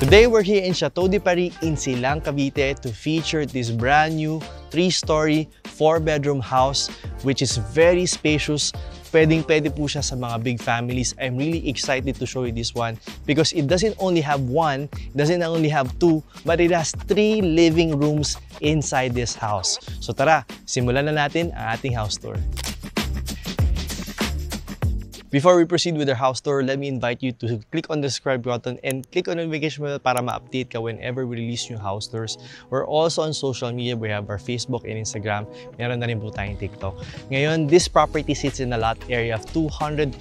Today we're here in Chateau de Paris in Silang, Cavite to feature this brand new 3-story, 4-bedroom house which is very spacious. Pwedeng-pwede po siya sa mga big families. I'm really excited to show you this one because it doesn't only have one, it doesn't only have two, but it has 3 living rooms inside this house. So tara, simulan na natin ang ating house tour. Before we proceed with our house tour, let me invite you to click on the subscribe button and click on the notification bell para ma-update ka whenever we release new house tours. We're also on social media. We have our Facebook and Instagram. Meron na rin po tayong TikTok. Ngayon, this property sits in a lot area of 235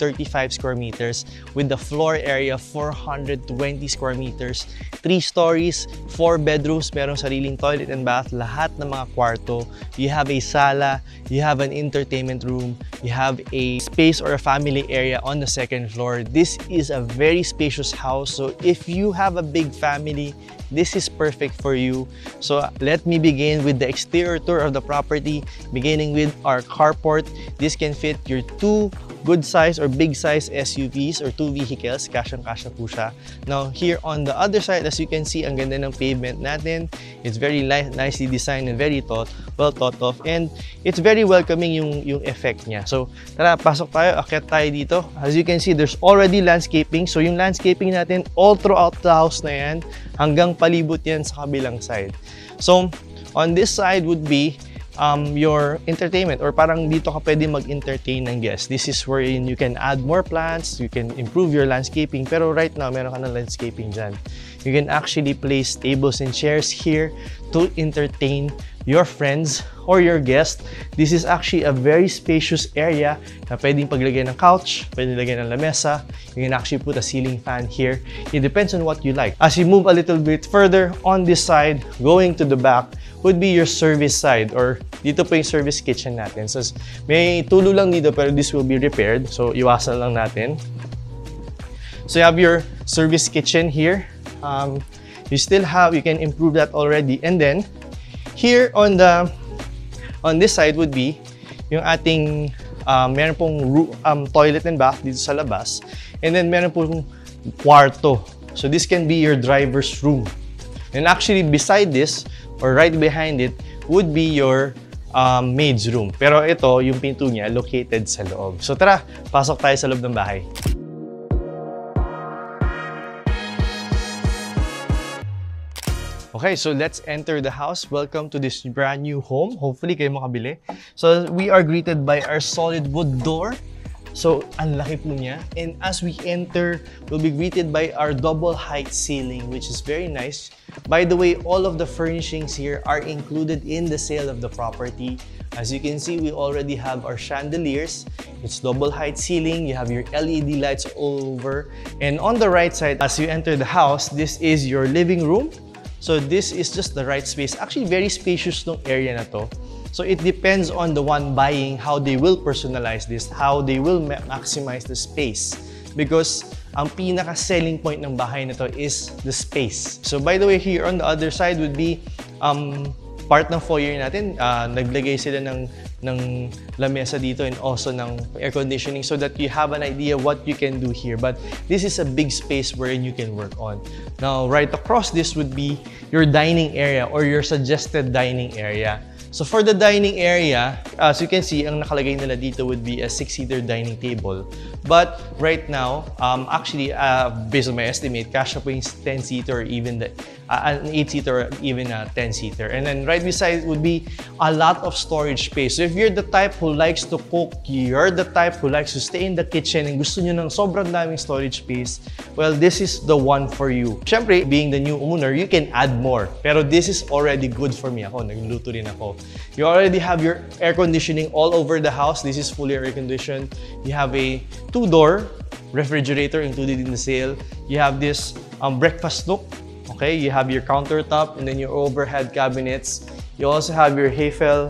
square meters with the floor area of 420 square meters, 3 stories, 4 bedrooms, merong sariling toilet and bath, lahat ng mga kwarto. You have a sala, you have an entertainment room, you have a space or a family area on the 2nd floor. This is a very spacious house. So if you have a big family, this is perfect for you. So let me begin with the exterior tour of the property, beginning with our carport. This can fit your 2 good size or big size SUVs or 2 vehicles. Kasyang-kasya po siya. Now here on the other side, as you can see, ang ganda ng pavement natin. It's very nicely designed and very well thought of, and it's very welcoming yung effect niya. So tara, pasok tayo, akyat tayo dito. As you can see, there's already landscaping. So yung landscaping natin all throughout the house na yan, hanggang palibot yan sa kabilang side. So on this side would be your entertainment, or parang dito ka pwede mag-entertain ng guests. This is wherein you can add more plants, you can improve your landscaping, pero right now meron ka ng landscaping dyan. You can actually place tables and chairs here to entertain your friends or your guests. This is actually a very spacious area na pwedeng paglagay ng couch, pwedeng lagay ng lamesa. You can actually put a ceiling fan here. It depends on what you like. As you move a little bit further on this side, going to the back, would be your service side, or dito po yung service kitchen natin. So may tulo lang dito pero this will be repaired. So iwasan lang natin. So you have your service kitchen here. You can improve that already. And then here on this side would be yung ating meron pong toilet and bath dito sa labas. And then meron pong kwarto. So this can be your driver's room. And actually beside this, or right behind it, would be your maid's room. Pero ito, yung pinto niya, located sa loob. So tara, pasok tayo sa loob ng bahay. Okay, so let's enter the house. Welcome to this brand new home. Hopefully kayo makabili. So we are greeted by our solid wood door. So ang laki po niya. And as we enter, we'll be greeted by our double height ceiling, which is very nice. By the way, all of the furnishings here are included in the sale of the property. As you can see, we already have our chandeliers. It's double height ceiling. You have your LED lights all over. And on the right side, as you enter the house, this is your living room. So this is just the right space. Actually, very spacious nung area na to. So it depends on the one buying how they will personalize this, how they will maximize the space. Because ang pinaka-selling point ng bahay na to is the space. So by the way, here on the other side would be part ng foyer natin. Naglagay sila ng lamesa dito and also ng air conditioning so that you have an idea what you can do here. But this is a big space wherein you can work on. Now, right across this would be your dining area or your suggested dining area. So for the dining area, as you can see, ang nakalagay nila dito would be a 6-seater dining table. But right now, actually, based on my estimate, kasya po yung 10-seater or even an 8-seater or even a 10-seater. And then right beside would be a lot of storage space. So if you're the type who likes to cook, you're the type who likes to stay in the kitchen and gusto nyo ng sobrang daming storage space, well, this is the one for you. Siyempre, being the new owner, you can add more. Pero this is already good for me. Ako, nagluluto rin ako. You already have your air conditioning all over the house. This is fully air conditioned. You have a 2-door refrigerator included in the sale. You have this breakfast nook. Okay, you have your countertop and then your overhead cabinets. You also have your Hefel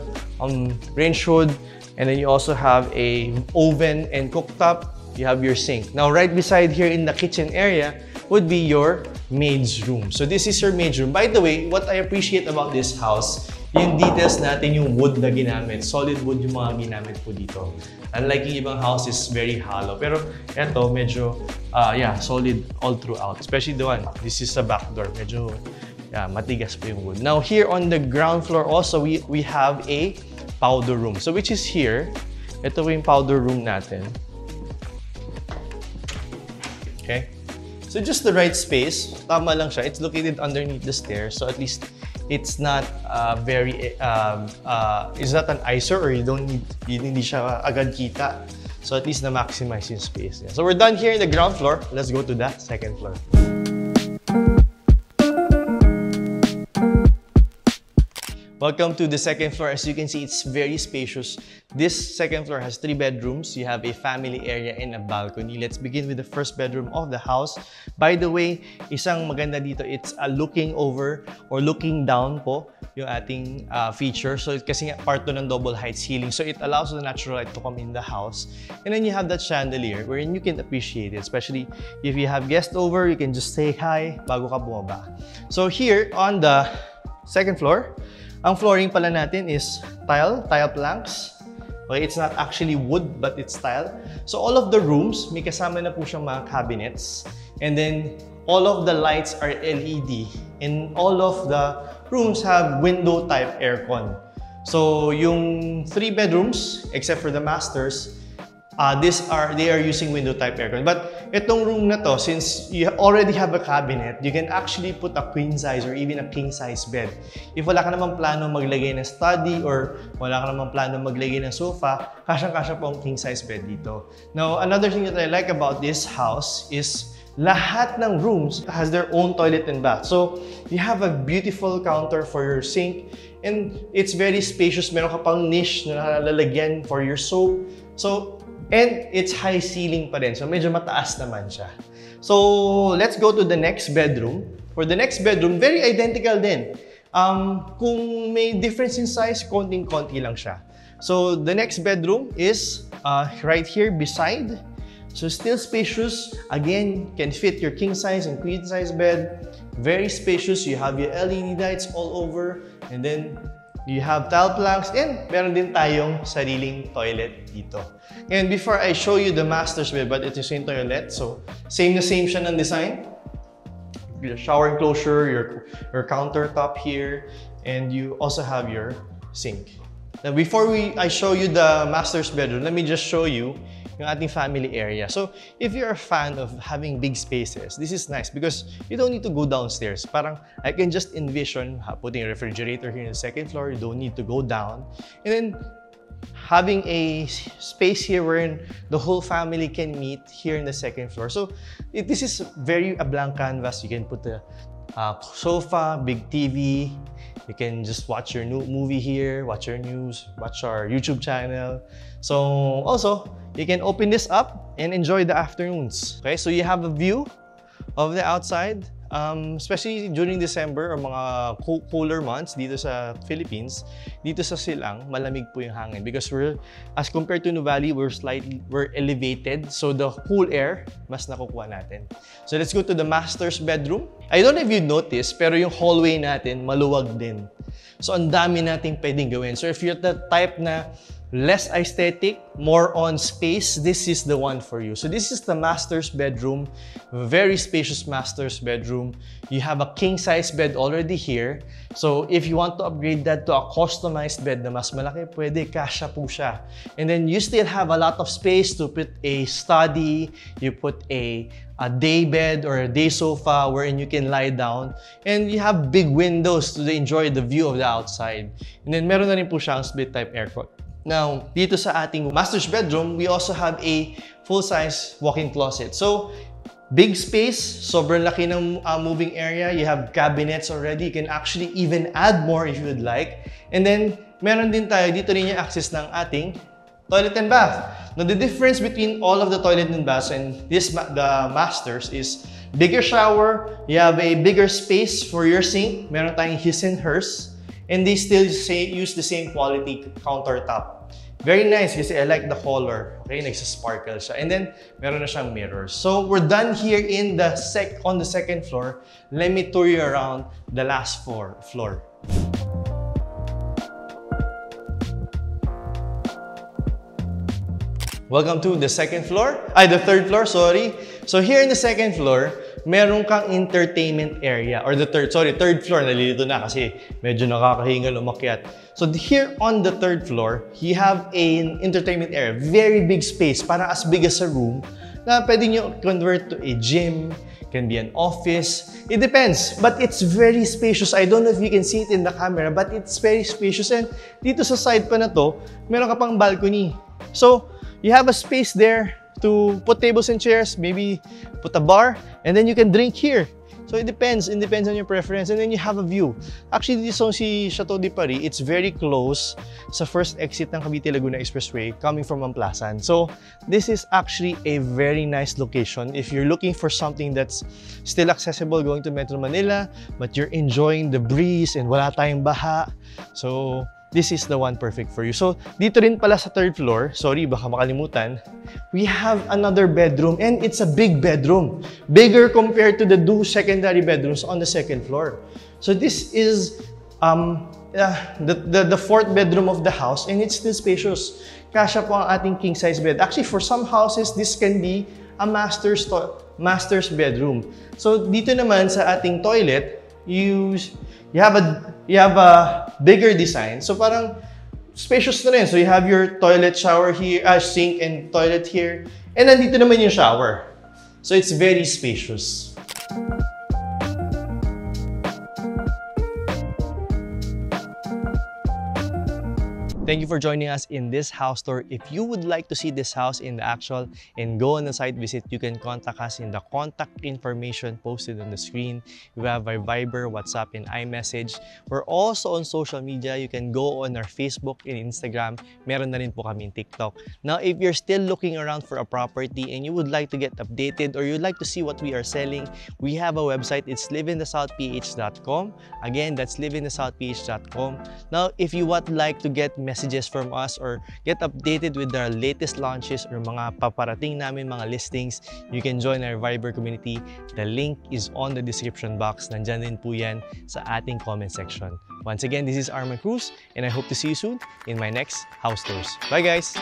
range hood, and then you also have a oven and cooktop. You have your sink. Now, right beside here in the kitchen area would be your maid's room. So this is your maid's room. By the way, what I appreciate about this house, yung details natin, yung wood na ginamit. Solid wood yung mga ginamit po dito. Unlike yung ibang house is very hollow. Pero eto, medyo, solid all throughout. Especially the one, this is a back door. Medyo, matigas po yung wood. Now, here on the ground floor also, we have a powder room. So, which is here. Ito po yung powder room natin. Okay? So, just the right space. Tama lang siya. It's located underneath the stairs. So, at least, it's not it's not an eyesore or hindi siya agad kita. So, at least na-maximize yung space. Yeah. So, we're done here in the ground floor. Let's go to the second floor. Welcome to the second floor. As you can see, it's very spacious. This second floor has 3 bedrooms. You have a family area and a balcony. Let's begin with the first bedroom of the house. By the way, isang maganda dito, it's a looking over or looking down po yung ating feature. So kasi nga part to ng double height ceiling. So it allows the natural light to come in the house. And then you have that chandelier wherein you can appreciate it. Especially if you have guests over, you can just say hi bago ka bumaba. So here on the second floor, ang flooring pala natin is tile planks. Okay, it's not actually wood, but it's tile. So all of the rooms, may kasama na po siyang mga cabinets. And then all of the lights are LED. And all of the rooms have window type aircon. So yung 3 bedrooms, except for the masters, they are using window type aircon. But itong room na to, since you already have a cabinet, you can actually put a queen size or even a king size bed. If wala ka namang plano maglagay ng study or wala ka namang plano maglagay ng sofa, kasyang-kasya po ang king size bed dito. Now, another thing that I like about this house is lahat ng rooms has their own toilet and bath. So, you have a beautiful counter for your sink and it's very spacious. Meron ka pang niche na lalagyan for your soap. So, and it's high ceiling pa rin. So, medyo mataas naman siya. So, let's go to the next bedroom. For the next bedroom, very identical din. Kung may difference in size, konting-konti lang siya. So, the next bedroom is right here beside. So, still spacious. Again, can fit your king size and queen size bed. Very spacious. You have your LED lights all over. And then, you have tile planks and meron din tayong sariling toilet dito. And before I show you the master's bed, but ito yung toilet. So, same na same siya ng design. Your shower enclosure, your countertop here, and you also have your sink. Now, before I show you the master's bedroom, let me just show you yung ating family area. So, if you're a fan of having big spaces, this is nice because you don't need to go downstairs. Parang I can just envision putting a refrigerator here in the second floor. You don't need to go down. And then, having a space here wherein the whole family can meet here in the second floor. So, this is a blank canvas. You can put a sofa, big TV. You can just watch your new movie here, watch your news, watch our YouTube channel. So also, you can open this up and enjoy the afternoons. Okay, so you have a view of the outside. Especially during December or mga cooler months dito sa Philippines, dito sa Silang, malamig po yung hangin because as compared to Nuvali, we're elevated, so the cool air mas nakukuha natin. So let's go to the master's bedroom. I don't know if you noticed, pero yung hallway natin maluwag din. So ang dami nating pwedeng gawin. So if you're the type na less aesthetic, more on space, this is the one for you. So this is the master's bedroom, very spacious master's bedroom. You have a king size bed already here. So if you want to upgrade that to a customized bed na mas malaki, pwede, kasya po siya. And then you still have a lot of space to put a study, you put a day bed or a day sofa wherein you can lie down. And you have big windows to enjoy the view of the outside. And then meron na rin po siyang split type aircon. Now, dito sa ating master's bedroom, we also have a full-size walk-in closet. So, big space, sobrang laki ng moving area. You have cabinets already. You can actually even add more if you would like. And then, meron din tayo dito rin yung access ng ating toilet and bath. Now, the difference between all of the toilet and baths and the masters is bigger shower, you have a bigger space for your sink. Meron tayong his and hers. And they still use the same quality countertop. Very nice kasi I like the color. Okay, nagsasparkle siya. And then, meron na siyang mirrors. So, we're done here on the second floor. Let me tour you around the last floor. Welcome to the third floor, sorry. So here in the second floor, meron kang entertainment area, or third floor, nalilito na kasi medyo nakakahingal umakyat. So here on the third floor, you have an entertainment area, very big space, parang as big as a room, na pwede nyo convert to a gym, can be an office. It depends, but it's very spacious. I don't know if you can see it in the camera, but it's very spacious. And dito sa side pa na to, meron ka pang balcony. So, you have a space there to put tables and chairs, maybe put a bar, and then you can drink here. So it depends on your preference. And then you have a view. Actually, this is si Chateau de Paris. It's very close sa first exit ng Cavite Laguna Expressway coming from Amplasan. So this is actually a very nice location if you're looking for something that's still accessible going to Metro Manila, but you're enjoying the breeze and wala tayong baha. So this is the one perfect for you. So, dito rin pala sa third floor, sorry, baka makalimutan, we have another bedroom, and it's a big bedroom. Bigger compared to the two secondary bedrooms on the second floor. So, this is the fourth bedroom of the house, and it's still spacious. Kasya po ang ating king-size bed. Actually, for some houses, this can be a master's bedroom. So, dito naman sa ating toilet, you have a bigger design. So parang spacious na rin. So you have your toilet, shower here, sink and toilet here. And nandito naman yung shower. So it's very spacious. Thank you for joining us in this house tour. If you would like to see this house in the actual and go on a site visit, you can contact us in the contact information posted on the screen. We have our Viber, WhatsApp, and iMessage. We're also on social media. You can go on our Facebook and Instagram. Meron na rin po kami in TikTok. Now, if you're still looking around for a property and you would like to get updated or you'd like to see what we are selling, we have a website. It's liveinthesouthph.com. Again, that's liveinthesouthph.com. Now, if you would like to get messages from us or get updated with our latest launches or mga paparating namin mga listings, you can join our Viber community. The link is on the description box. Nandyan din po yan sa ating comment section. Once again, this is Arman Cruz and I hope to see you soon in my next house tours. Bye guys!